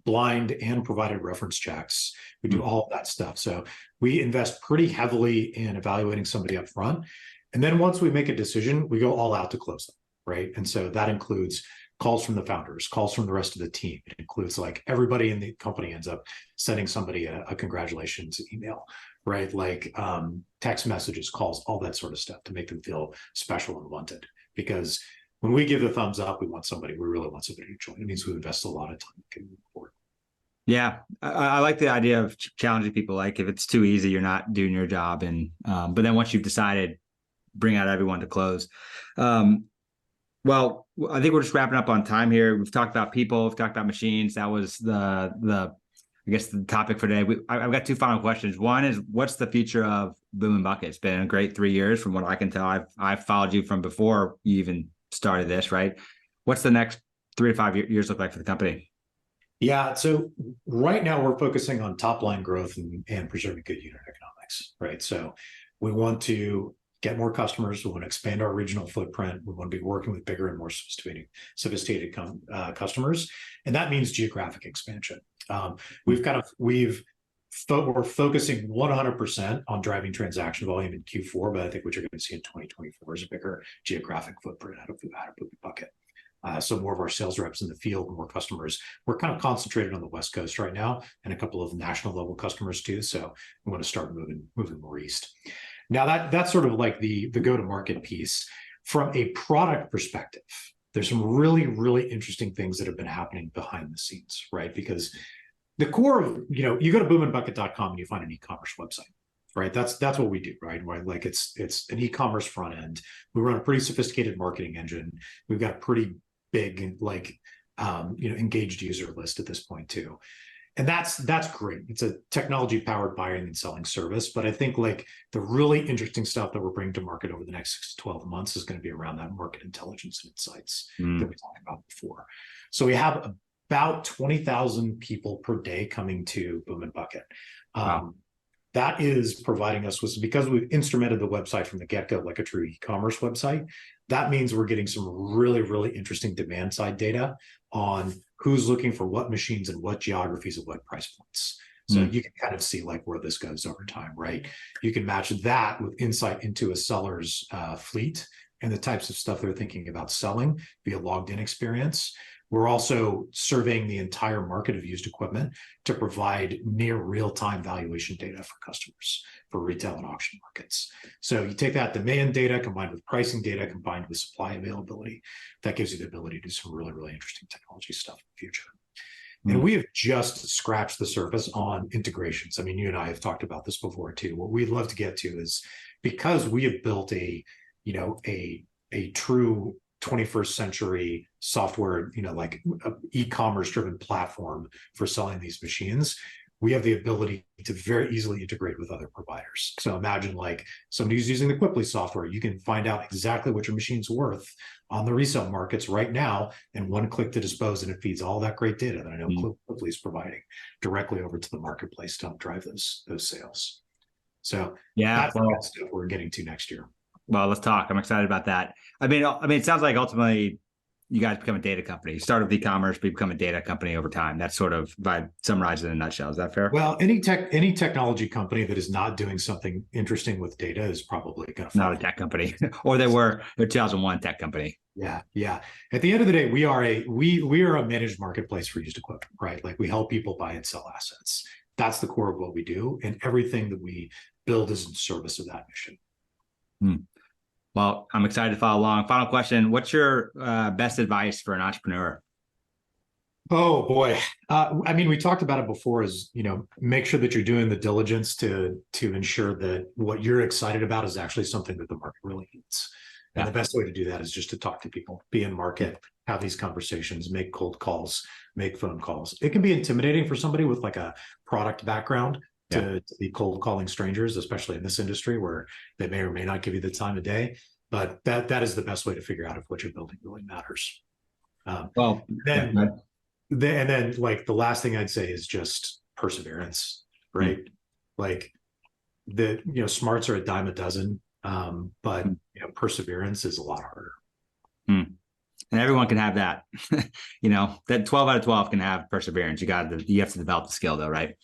blind and provided reference checks. We do all of that stuff. So we invest pretty heavily in evaluating somebody up front. And then once we make a decision, we go all out to close them, right? And so that includes calls from the founders, calls from the rest of the team. It includes like everybody in the company ends up sending somebody a congratulations email, right? Like text messages, calls, all that sort of stuff to make them feel special and wanted. Because when we give the thumbs up, we really want somebody to join. It means we invest a lot of time in moving forward. Yeah, I like the idea of challenging people. Like if it's too easy, you're not doing your job. And but then once you've decided, bring out everyone to close. Well, I think we're just wrapping up on time here. We've talked about people, we've talked about machines. That was the I guess the topic for today. I've got two final questions. One is, what's the future of Boom and Bucket? It's been a great 3 years from what I can tell. I've followed you from before you even started this, right? What's the next 3 to 5 years look like for the company? Yeah, so right now we're focusing on top line growth and preserving good unit economics, right? So we want to get more customers. We want to expand our regional footprint. We want to be working with bigger and more sophisticated customers, and that means geographic expansion. We're focusing 100% on driving transaction volume in Q4, but I think what you're going to see in 2024 is a bigger geographic footprint out of Boom Bucket. So more of our sales reps in the field, more customers. We're kind of concentrated on the West Coast right now, and a couple of national level customers too. So we want to start moving more east. Now that's sort of like the go-to-market piece. From a product perspective, there's some really, really interesting things that have been happening behind the scenes, right? Because the core of, you go to boomandbucket.com and you find an e-commerce website, right? That's what we do, right? Like it's an e-commerce front end. We run a pretty sophisticated marketing engine. We've got a pretty big, engaged user list at this point too. And that's great. It's a technology powered buying and selling service. But I think like the really interesting stuff that we're bringing to market over the next 6 to 12 months is going to be around that market intelligence and insights that we talked about before. So we have about 20,000 people per day coming to Boom and Bucket. Wow. That is providing us with, because we've instrumented the website from the get-go like a true e-commerce website, that means we're getting some really, really interesting demand side data on who's looking for what machines and what geographies at what price points. So you can kind of see like where this goes over time, right? You can match that with insight into a seller's fleet and the types of stuff they're thinking about selling via logged in experience. We're also surveying the entire market of used equipment to provide near real-time valuation data for customers for retail and auction markets. So you take that demand data combined with pricing data combined with supply availability, that gives you the ability to do some really, really interesting technology stuff in the future. And we have just scratched the surface on integrations. I mean, you and I have talked about this before too. What we'd love to get to is, because we have built a true 21st century software, like e-commerce driven platform for selling these machines, we have the ability to very easily integrate with other providers. So imagine like somebody who's using the Quipli software, you can find out exactly what your machine's worth on the resale markets right now, and one click to dispose, and it feeds all that great data that I know Quipli is providing directly over to the marketplace to help drive those sales. So that's the stuff we're getting to next year. Well, let's talk. I'm excited about that. I mean, it sounds like ultimately you guys become a data company. You start with e-commerce, but you become a data company over time. That's sort of, by summarize it in a nutshell. Is that fair? Well, any technology company that is not doing something interesting with data is probably going to not a tech company, or they're 2001 tech company. Yeah. At the end of the day, we are a managed marketplace for used equipment, right? Like we help people buy and sell assets. That's the core of what we do, and everything that we build is in service of that mission. Well, I'm excited to follow along. Final question. What's your best advice for an entrepreneur? Oh, boy. I mean, we talked about it before, is, make sure that you're doing the diligence to ensure that what you're excited about is actually something that the market really needs. And the best way to do that is just to talk to people, be in market, have these conversations, make cold calls, make phone calls. It can be intimidating for somebody with like a product background to be cold calling strangers, especially in this industry where they may or may not give you the time of day. But that is the best way to figure out if what you're building really matters. Then like the last thing I'd say is just perseverance, right? Like smarts are a dime a dozen, but perseverance is a lot harder. And everyone can have that. That 12 out of 12 can have perseverance. You have to develop the skill though, right?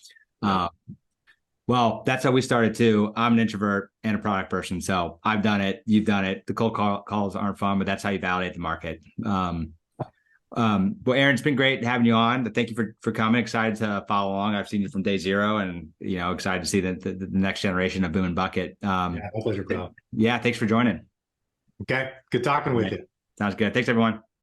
Well, that's how we started too. I'm an introvert and a product person, so I've done it. You've done it. The cold calls aren't fun, but that's how you validate the market. Well, Aaron, it's been great having you on. Thank you for coming. Excited to follow along. I've seen you from day zero, and excited to see the next generation of Boom and Bucket. My pleasure, Kyle. Yeah, thanks for joining. Okay, good talking with you. Sounds good. Thanks, everyone.